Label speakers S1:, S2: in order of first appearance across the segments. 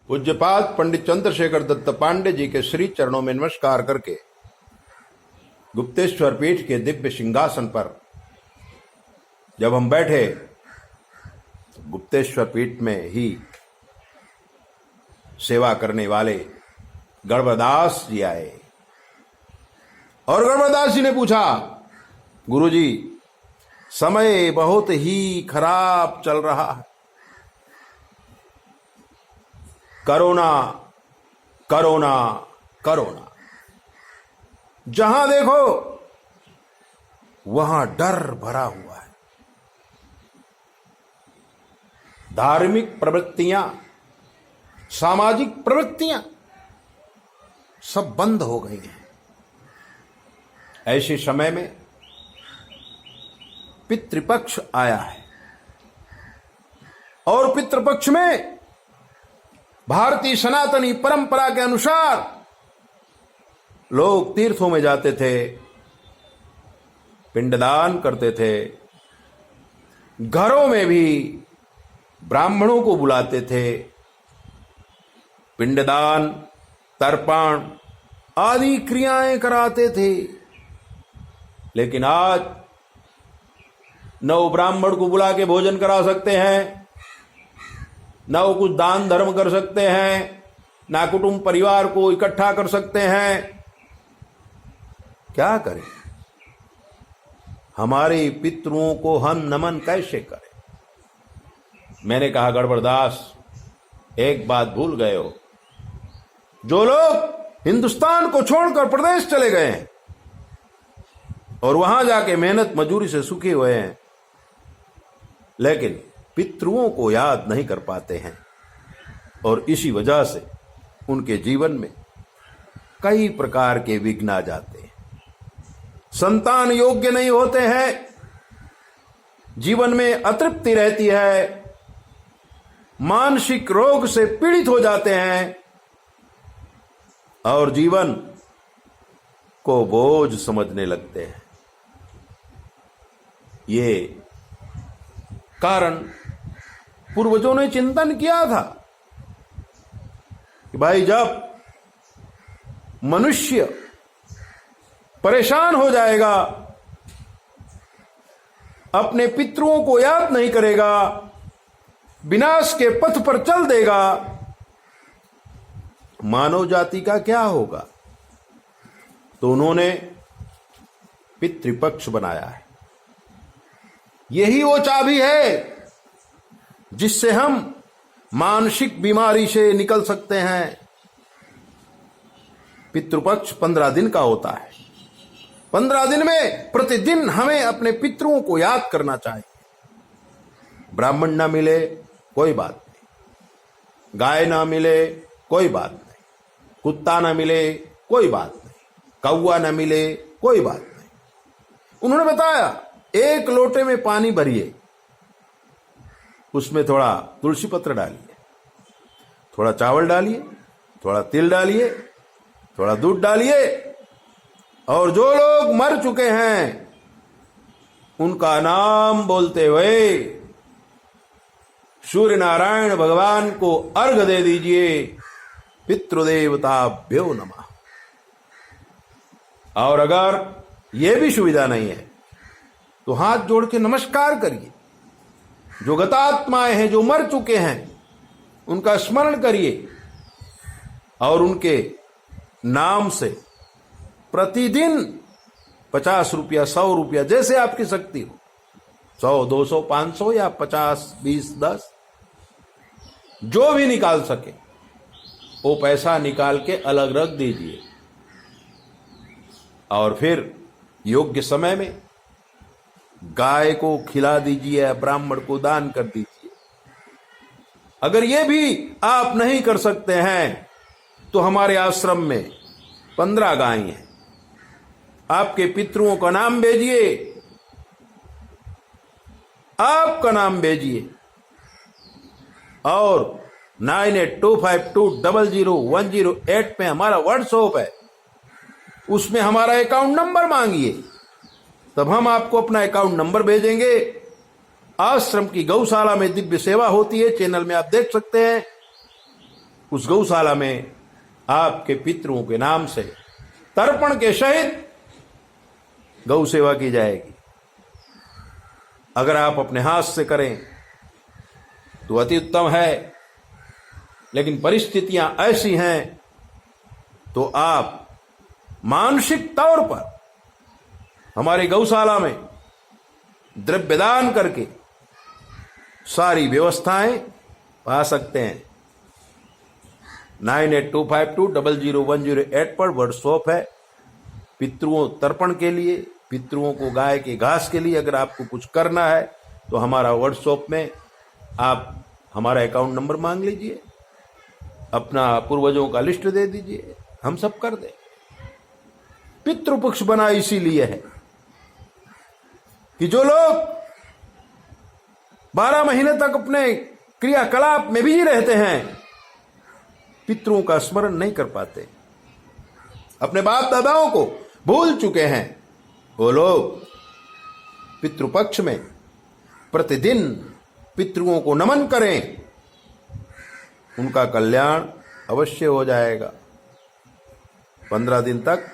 S1: पूज्यपाद पंडित चंद्रशेखर दत्त पांडे जी के श्री चरणों में नमस्कार करके गुप्तेश्वर पीठ के दिव्य सिंहासन पर जब हम बैठे, गुप्तेश्वर पीठ में ही सेवा करने वाले गणपतदास जी आए और गणपतदास जी ने पूछा, गुरुजी समय बहुत ही खराब चल रहा है, कोरोना कोरोना कोरोना, जहां देखो वहां डर भरा हुआ है। धार्मिक प्रवृत्तियां, सामाजिक प्रवृत्तियां सब बंद हो गई हैं। ऐसे समय में पितृपक्ष आया है और पितृपक्ष में भारतीय सनातनी परंपरा के अनुसार लोग तीर्थों में जाते थे, पिंडदान करते थे, घरों में भी ब्राह्मणों को बुलाते थे, पिंडदान, तर्पण आदि क्रियाएं कराते थे। लेकिन आज न वो ब्राह्मण को बुला के भोजन करा सकते हैं, न वो कुछ दान धर्म कर सकते हैं, ना कुटुंब परिवार को इकट्ठा कर सकते हैं। क्या करें? हमारे पितरों को हम नमन कैसे करें? मैंने कहा, गणपतदास एक बात भूल गए हो। जो लोग हिंदुस्तान को छोड़कर प्रदेश चले गए हैं और वहां जाके मेहनत मजदूरी से सुखी हुए हैं, लेकिन पितृओं को याद नहीं कर पाते हैं और इसी वजह से उनके जीवन में कई प्रकार के विघ्न आ जाते हैं। संतान योग्य नहीं होते हैं, जीवन में अतृप्ति रहती है, मानसिक रोग से पीड़ित हो जाते हैं और जीवन को बोझ समझने लगते हैं। ये कारण पूर्वजों ने चिंतन किया था कि भाई जब मनुष्य परेशान हो जाएगा, अपने पितरों को याद नहीं करेगा, विनाश के पथ पर चल देगा, मानव जाति का क्या होगा? तो उन्होंने पितृपक्ष बनाया है। यही वो चाबी है जिससे हम मानसिक बीमारी से निकल सकते हैं। पितृपक्ष 15 दिन का होता है। 15 दिन में प्रतिदिन हमें अपने पितरों को याद करना चाहिए। ब्राह्मण ना मिले कोई बात नहीं, गाय ना मिले कोई बात नहीं, कुत्ता ना मिले कोई बात नहीं, कौवा ना मिले कोई बात नहीं। उन्होंने बताया, एक लोटे में पानी भरिए, उसमें थोड़ा तुलसी पत्र डालिए, थोड़ा चावल डालिए, थोड़ा तिल डालिए, थोड़ा दूध डालिए और जो लोग मर चुके हैं उनका नाम बोलते हुए सूर्य नारायण भगवान को अर्घ दे दीजिए। पितृदेवताभ्यो नमः। और अगर यह भी सुविधा नहीं है तो हाथ जोड़ के नमस्कार करिए। जो गतात्माएं हैं, जो मर चुके हैं, उनका स्मरण करिए और उनके नाम से प्रतिदिन 50 रुपया, 100 रुपया, जैसे आपकी शक्ति हो, 100, 200, 500 या 50, 20, 10, जो भी निकाल सके वो पैसा निकाल के अलग रख दीजिए और फिर योग्य समय में गाय को खिला दीजिए, ब्राह्मण को दान कर दीजिए। अगर ये भी आप नहीं कर सकते हैं तो हमारे आश्रम में 15 गाय हैं। आपके पितरों का नाम भेजिए, आपका नाम भेजिए और 9825200108 पे हमारा व्हाट्सएप है, उसमें हमारा अकाउंट नंबर मांगिए, तब हम आपको अपना अकाउंट नंबर भेजेंगे। आश्रम की गौशाला में दिव्य सेवा होती है, चैनल में आप देख सकते हैं। उस गौशाला में आपके पितरों के नाम से तर्पण के सहित गौ सेवा की जाएगी। अगर आप अपने हाथ से करें तो अति उत्तम है, लेकिन परिस्थितियां ऐसी हैं तो आप मानसिक तौर पर हमारी गौशाला में द्रव्यदान करके सारी व्यवस्थाएं पा सकते हैं। 9825200108 पर वर्कशॉप है पितरों तर्पण के लिए, पितरों को गाय के घास के लिए। अगर आपको कुछ करना है तो हमारा वर्कशॉप में आप हमारा अकाउंट नंबर मांग लीजिए, अपना पूर्वजों का लिस्ट दे दीजिए, हम सब कर दें। पितृपक्ष बना इसीलिए है कि जो लोग 12 महीने तक अपने क्रियाकलाप में बिजी रहते हैं, पितरों का स्मरण नहीं कर पाते, अपने बाप दादाओं को भूल चुके हैं, वो लोग पितृपक्ष में प्रतिदिन पितरों को नमन करें, उनका कल्याण अवश्य हो जाएगा। 15 दिन तक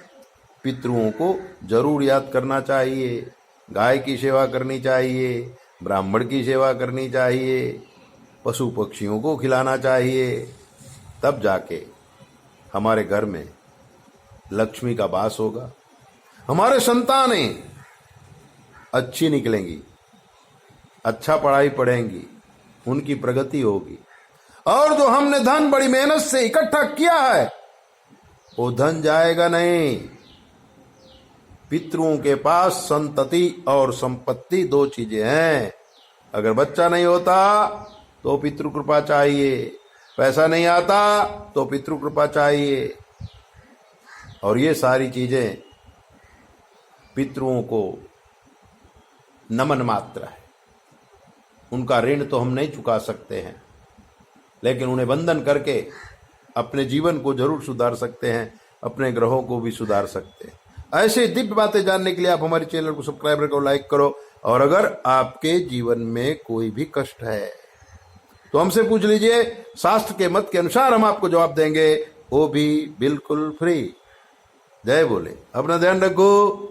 S1: पितरों को जरूर याद करना चाहिए, गाय की सेवा करनी चाहिए, ब्राह्मण की सेवा करनी चाहिए, पशु पक्षियों को खिलाना चाहिए, तब जाके हमारे घर में लक्ष्मी का वास होगा, हमारे संतानें अच्छी निकलेंगी, अच्छा पढ़ाई पढ़ेंगी, उनकी प्रगति होगी। और जो हमने धन बड़ी मेहनत से इकट्ठा किया है वो धन जाएगा नहीं। पितरों के पास संतति और संपत्ति 2 चीजें हैं। अगर बच्चा नहीं होता तो पितृ कृपा चाहिए, पैसा नहीं आता तो पितृ कृपा चाहिए, और ये सारी चीजें पितरों को नमन मात्र है। उनका ऋण तो हम नहीं चुका सकते हैं, लेकिन उन्हें वंदन करके अपने जीवन को जरूर सुधार सकते हैं, अपने ग्रहों को भी सुधार सकते हैं। ऐसे दिव्य बातें जानने के लिए आप हमारे चैनल को सब्सक्राइब करो, लाइक करो, और अगर आपके जीवन में कोई भी कष्ट है तो हमसे पूछ लीजिए, शास्त्र के मत के अनुसार हम आपको जवाब देंगे, वो भी बिल्कुल फ्री। जय बोले, अपना ध्यान रखो।